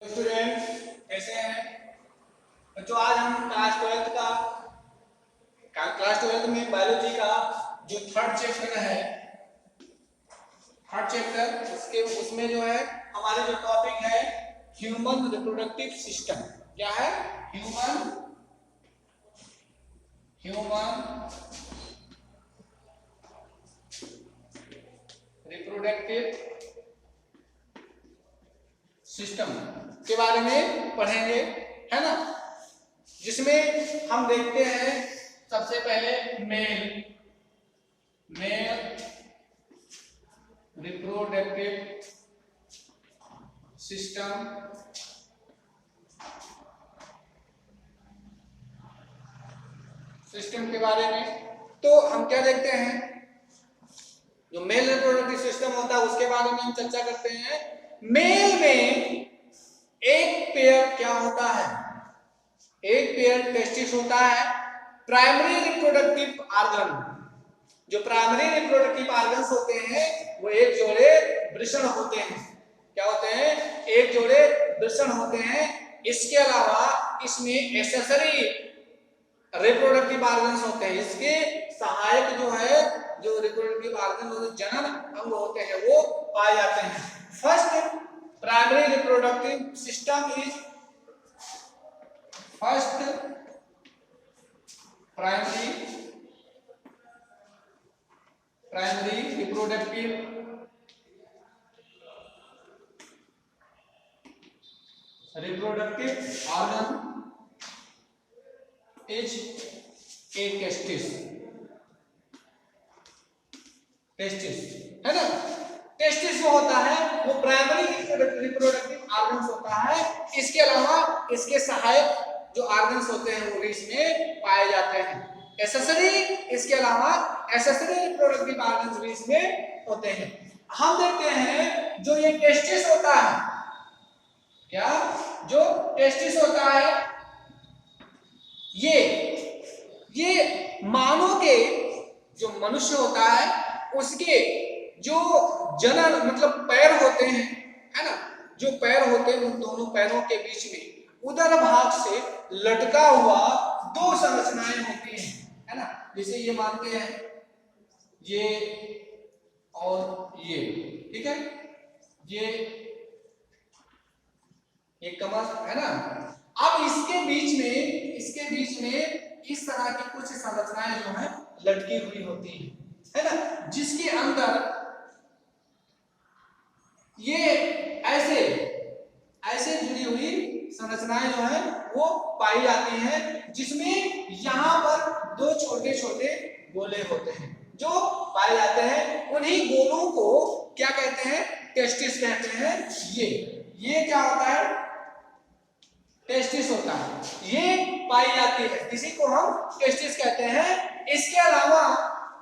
Student कैसे हैं बच्चों। आज हम क्लास ट्वेल्थ में बायोलॉजी का जो थर्ड चैप्टर उसमें जो है हमारे जो टॉपिक है ह्यूमन रिप्रोडक्टिव सिस्टम। क्या है? ह्यूमन रिप्रोडक्टिव सिस्टम के बारे में पढ़ेंगे, है ना। जिसमें हम देखते हैं सबसे पहले मेल रिप्रोडक्टिव सिस्टम के बारे में। तो हम क्या देखते हैं, जो मेल रिप्रोडक्टिव सिस्टम होता है उसके बारे में हम चर्चा करते हैं। मेल में एक पेयर क्या होता है? एक पेयर टेस्टिस होता है। प्राइमरी रिप्रोडक्टिव ऑर्गन, जो प्राइमरी रिप्रोडक्टिव ऑर्गन्स होते हैं वो एक जोड़े वृषण होते हैं। क्या होते हैं? एक जोड़े वृषण होते हैं। इसके अलावा इसमें एक्सेसरी रिप्रोडक्टिव ऑर्गन्स होते हैं। इसके सहायक जो है, जो रिप्रोडक्टिव ऑर्गन जनन अंग होते हैं वो पाए जाते हैं। First primary reproductive system is primary reproductive organ is a testis, है ना। टेस्टिस जो होता है वो प्राइमरी रिप्रोडक्टिव ऑर्गन्स होता है। इसके अलावा इसके सहायक जो ऑर्गन्स होते हैं वो भी इसमें पाए जाते हैं। इसके अलावा एक्सेसरी रिप्रोडक्टिव ऑर्गन्स भी इसमें होते हैं। हम देखते हैं जो ये टेस्टिस होता है, क्या जो टेस्टिस होता है ये मानव के जो मनुष्य होता है उसके जो जनन मतलब पैर होते हैं, है ना। जो पैर होते हैं उन दोनों पैरों के बीच में उदर भाग से लटका हुआ दो संरचनाएं होती हैं, है ना। जैसे ये मानते हैं ये और ये, ठीक है। ये कमर, है ना। अब इसके बीच में इस तरह की कुछ संरचनाएं जो है लटकी हुई होती है ना, जिसके अंदर ये ऐसे जुड़ी हुई संरचनाएं जो है वो पाई जाती हैं, जिसमें यहाँ पर दो छोटे छोटे गोले होते हैं जो पाए जाते हैं। उन्हीं गोलों को क्या कहते हैं? टेस्टिस कहते हैं। ये क्या होता है? टेस्टिस होता है। ये पाई जाती है, इसी को हम टेस्टिस कहते हैं। इसके अलावा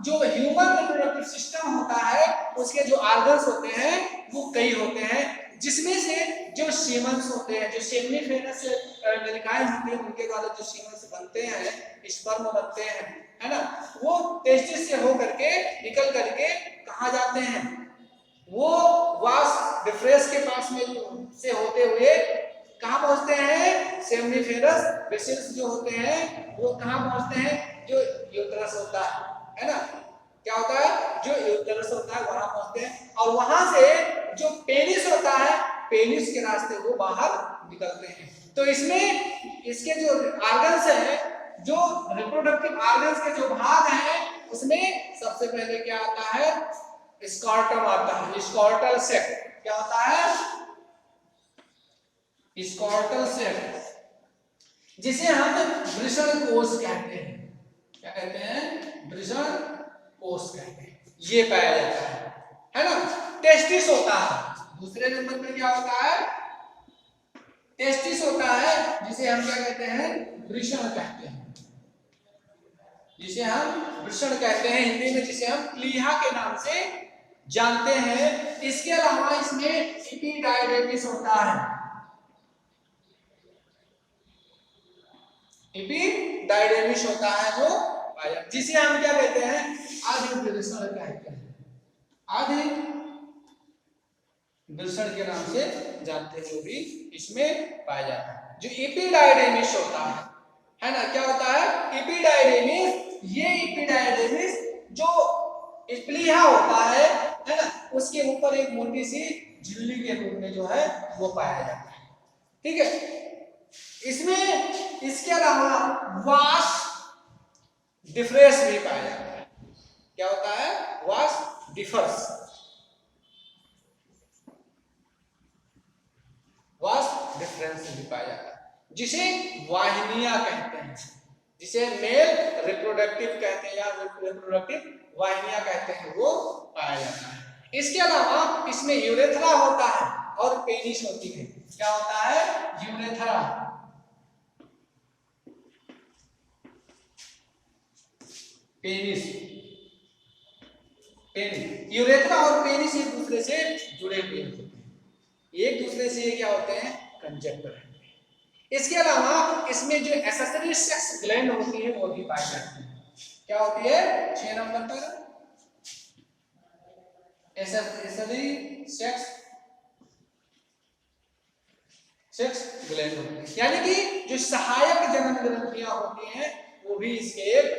जो ह्यूमन रिप्रोडक्टिव सिस्टम होता है उसके जो ऑर्गन्स होते हैं वो कई होते हैं, जिसमें से जो सीमन्स होते हैं, जो सेमिनिफेरस नलिकाएं होती हैं उनके द्वारा जो सीमन्स बनते हैं, स्पर्म बनते हैं, है ना, वो टेस्टिस से होकर के निकल करके कहाँ जाते हैं? वो वास डिफ्रेस के पास में से होते हुए कहाँ पहुंचते हैं? सेमिनिफेरस वेसल्स जो होते हैं वो कहाँ पहुंचते हैं? जो यूट्रस होता है ना। क्या होता है? जो यूट्रस होता है वहां पहुंचते हैं, और वहां से जो पेनिस होता है, पेनिस के रास्ते वो बाहर निकलते हैं। तो इसमें इसके जो ऑर्गन्स हैं, जो रिप्रोडक्टिव ऑर्गन्स के जो भाग हैं, उसमें सबसे पहले क्या आता है? स्कॉर्टम आता है। स्कॉर्टल सेक्ट क्या होता है? स्कॉर्टल सेक्ट, जिसे हम वृषण कोश कहते हैं। क्या कहते हैं? वृषण कोश कहते हैं। ये पाया जाता है ना। टेस्टिस होता है। दूसरे नंबर पे क्या होता है? टेस्टिस होता है, जिसे हम क्या कहते हैं? वृषण कहते हैं। जिसे हम वृषण कहते हैं हिंदी में, जिसे हम प्लीहा के नाम से जानते हैं। इसके अलावा इसमें एपिडाइडेमिस होता है। एपिडाइडेमिस होता है जो जिसे हम क्या कहते हैं? आधि वृषण कहते हैं। आधि विल्सन के नाम से जानते हैं, वो भी इसमें पाया जाता है। जो एपिडायडेमिस होता है ना, क्या होता है एपिडायडेमिस, ये एपिडायडेमिस जो प्लीहा होता है ना, उसके ऊपर एक मोटी सी झिल्ली के रूप में जो है वो पाया जाता है। ठीक है, इसमें इसके अलावा वास डिफरेंस भी पाया जाता है। क्या होता है वास डिफर्स, वास डिफरेंस भी पाया जाता है, जिसे वाहिनियां कहते हैं, जिसे मेल रिप्रोडक्टिव कहते हैं या रिप्रोडक्टिव वाहिनियां कहते हैं, वो पाया जाता है। इसके अलावा इसमें यूरेथ्रा होता है और पेनिस होती है। क्या होता है यूरेथ्रा, पेनिस, पेनिस, यूरेथ्रा और पेनिस एक दूसरे से जुड़े हुए होते हैं, एक दूसरे से क्या होते हैं कंजक्टर। इसके अलावा इसमें जो एक्सेसरी सेक्स ग्लैंड होती है वो भी पाई जाती है। क्या होती है 6 नंबर पर एक्सेसरी सेक्स ग्लैंड होती है, यानी कि जो सहायक जनन ग्रंथियां होती हैं वो भी इसके एक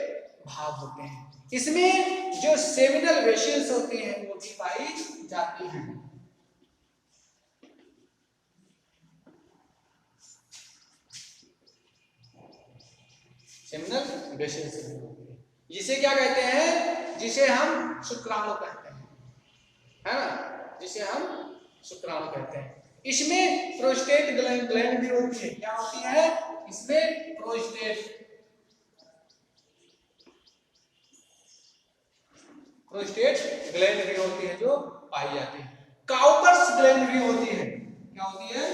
भाग होते हैं। इसमें जो सेमिनल वेसिल्स होती हैं वो भी पाई जाती हैं। सेमिनल वेसिल्स जिसे क्या कहते हैं, जिसे हम शुक्राणु कहते हैं, है ना, जिसे हम शुक्राणु कहते हैं। इसमें प्रोस्टेट ग्लैंड भी होती है। क्या होती है इसमें प्रोस्टेट ग्लैंड भी होती है जो पाई जाती है। काउपर्स ग्लैंड भी होती है। क्या होती है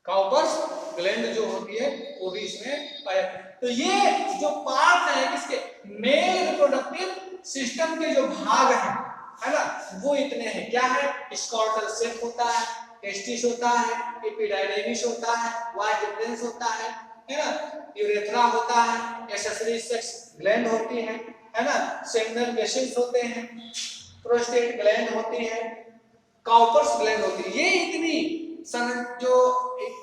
काउपर्स ग्लैंड जो होती है वो भी इसमें पाया जाता है। तो ये जो पार्ट है किसके मेल रिप्रोडक्टिव सिस्टम के जो भाग हैं, है ना, वो इतने हैं। क्या है स्कॉर्टल सेक होता है, टेस्टिस होता है, एपिडायडेमिस होता है, वास डिफरेंस होता है ना, यूरेथ्रा होता है, एक्सेसरी सेक्स ग्लैंड होती है ना, सेमिनल वेसिल्स होते हैं, प्रोस्टेट ग्लैंड होती है, काउपर्स ग्लैंड होती है। ये इतनी जो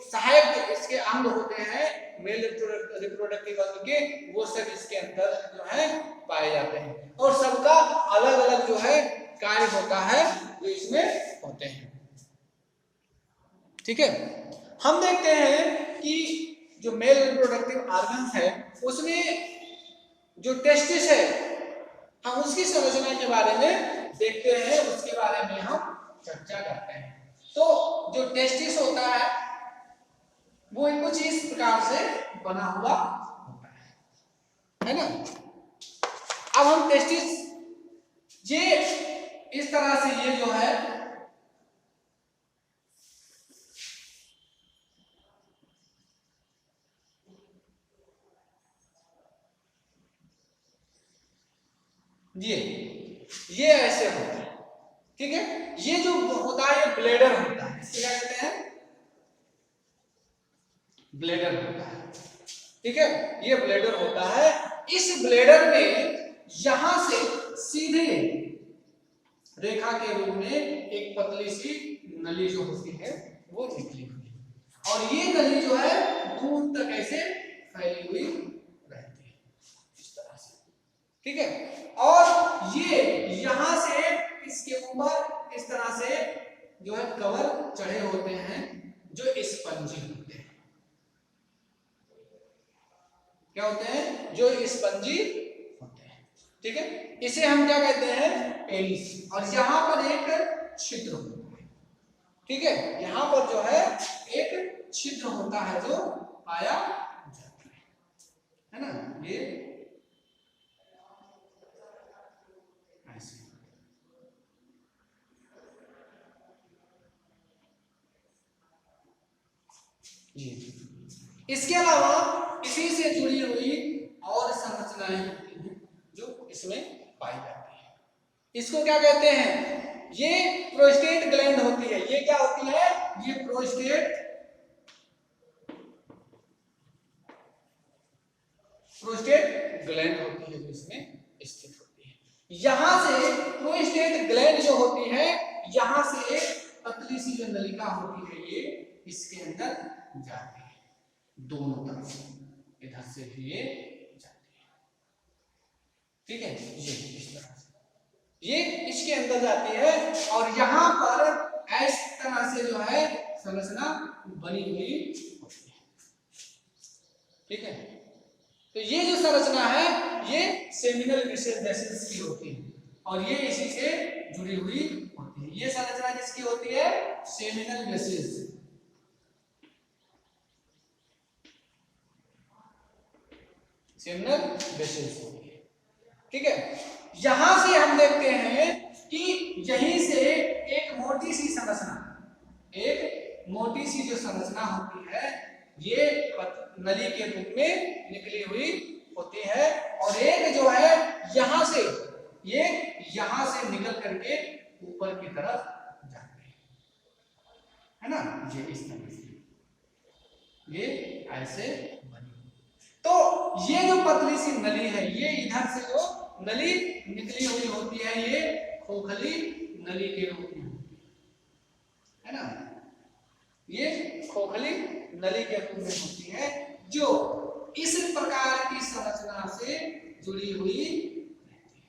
सहायक इसके अंग होते हैं मेल रिप्रोडक्टिव अंग के, वो सब इसके अंदर जो है पाए जाते हैं और सबका अलग अलग जो है कार्य होता है जो इसमें होते हैं। ठीक है, हम देखते हैं कि जो मेल रिप्रोडक्टिव ऑर्गन्स है उसमें जो टेस्टिस है हम उसकी संरचना के बारे में देखते हैं, उसके बारे में हम चर्चा करते हैं। तो जो टेस्टिस होता वो कुछ इस प्रकार से बना हुआ होता है ना। अब हम टेस्टिस ये इस तरह से ये जो है ये ऐसे होता है। ठीक है, ये जो होता है ये ब्लेडर होता है, इसको क्या कहते हैं ब्लेडर होता है। ठीक है, ये ब्लेडर होता है। इस ब्लेडर में यहां से सीधे रेखा के रूप में एक पतली सी नली जो होती है वो निकली हुई है और ये नली जो है दूर तक ऐसे फैली हुई रहती है इस तरह से। ठीक है, और ये यहां से इसके ऊपर इस तरह से जो है कवर चढ़े होते हैं जो स्पंजी होते हैं। क्या होते हैं जो स्पंजी होते हैं। ठीक है, इसे हम क्या कहते हैं पेनिस, और यहां पर एक छिद्र होता है। ठीक है, यहां पर जो है एक छिद्र होता है जो पाया जाता है ना, ये इसके अलावा इसी से जुड़ी हुई और संरचनाएं होती हैं जो इसमें पाई जाती है। इसको क्या कहते हैं, ये प्रोस्टेट ग्लैंड होती है। ये क्या होती है, ये प्रोस्टेट ग्लैंड होती है जो इसमें स्थित होती है। यहां से प्रोस्टेट ग्लैंड जो होती है, यहां से एक पतली सी जो नलिका होती है ये इसके अंदर जाती है, दोनों तरफ से, इधर से भी ये जाती है, ठीक है, ये इस तरह से ये इसके अंदर जाती है और यहां पर इस तरह से जो है संरचना बनी हुई होती है, ठीक है। तो ये जो संरचना है ये सेमिनल वेसल्स की होती है और ये इसी से जुड़ी हुई होती है। ये संरचना किसकी होती है? Seminal vessels. सेमिनल वेसल्स होती है, ठीक है। यहां से हम देखते हैं कि यहीं से एक मोटी सी संरचना, एक मोटी सी जो संरचना होती है ये नली के रूप में निकली हुई होती है और एक जो है यहां से, ये यहां से निकल करके ऊपर की तरफ जाती है ना, ये इस तरह से, ये ऐसे बनी। तो ये जो पतली सी नली है, ये इधर से जो नली निकली हुई होती है ये खोखली नली के रूप में, है ना, ये खोखली नली के रूप में होती है जो इस प्रकार की संरचना से जुड़ी हुई रहती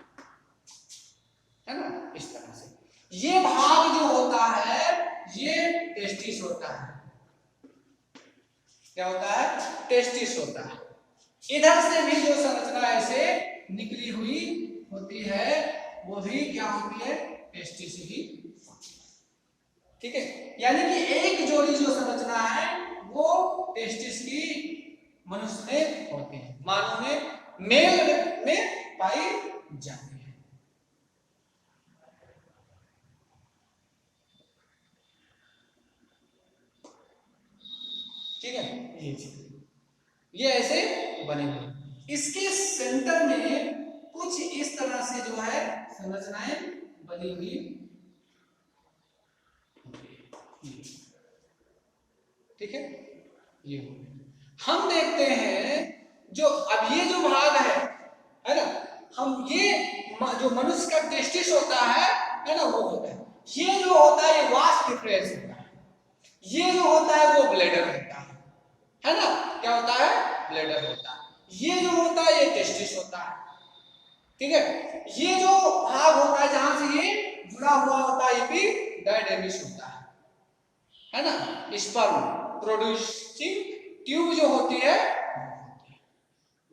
है ना, इस तरह से। ये भाग जो होता है ये टेस्टिस होता है, क्या होता है? टेस्टिस होता है। इधर से भी जो संरचना ऐसे निकली हुई होती है वो भी क्या होती है? टेस्टिस ही होती है, ठीक है। यानी कि एक जोड़ी जो संरचना है वो टेस्टिस की मनुष्य में होती है, मानव में, मेल में पाई जाती है, ठीक है। ये ऐसे बने हुए, इसके सेंटर में कुछ इस तरह से जो है संरचनाएं बनी हुई, ठीक है। ये हम देखते हैं जो अब ये जो भाग है ना, हम ये जो मनुष्य का टेस्टिस होता है ना, वो होता है, ये जो होता है ये वास्ट डिफरेंस होता है, ये जो होता है वो ब्लैडर होता है ना, क्या होता है? ब्लैडर होता है। ये जो होता है ये टेस्टिस होता है, ठीक है। ये जो भाग होता है जहां से ये जुड़ा हुआ होता है एपिडाइडमिस होता है ना, स्पर्म प्रोड्यूसिंग ट्यूब जो होती है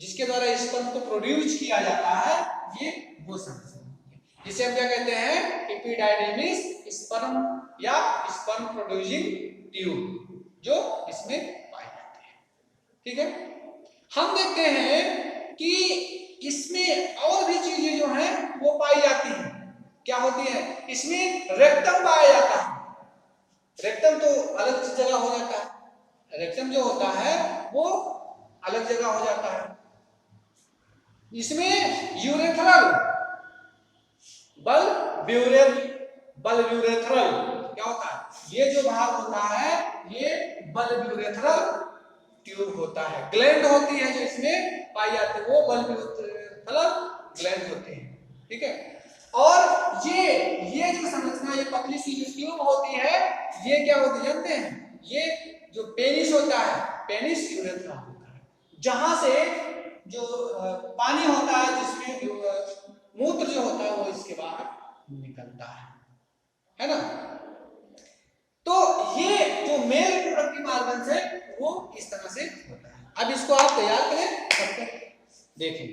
जिसके द्वारा स्पर्म को प्रोड्यूस किया जाता है, ये वो संरचना होती है जिसे हम क्या कहते हैं? एपिडाइडमिस स्पर्म या स्पर्म प्रोड्यूसिंग ट्यूब जो इसमें पाई जाती है, ठीक है। हम देखते हैं कि इसमें और भी चीजें जो हैं वो पाई जाती हैं, क्या होती है? इसमें रेक्टम पाया जाता है, रेक्टम तो अलग जगह हो जाता है, रेक्टम जो होता है वो अलग जगह हो जाता है। इसमें यूरेथ्रल बल्ब्यूरेथ्रल क्या होता है? ये जो भाग होता है ये बल्ब्यूरेथ्रल ट्यूब होता है, ग्लैंड होती है जो इसमें पाई जाती है वो बल्ब्यूरेथ्रल ग्लैंड होते हैं, ठीक है। और ये जो संरचना, ये पतली सी जो ट्यूब होती है ये क्या होती है जानते हैं? ये जो पेनिस होता है, पेनिस यूरेथ्रा होता है, जहां से जो पानी होता है, जिसमें मूत्र जो होता है वो इसके बाहर निकलता है ना। तो ये जो मेल रिप्रोडक्टिव ऑर्गन्स है वो इस तरह से होता है। अब इसको आप तैयार करें, करके देखें।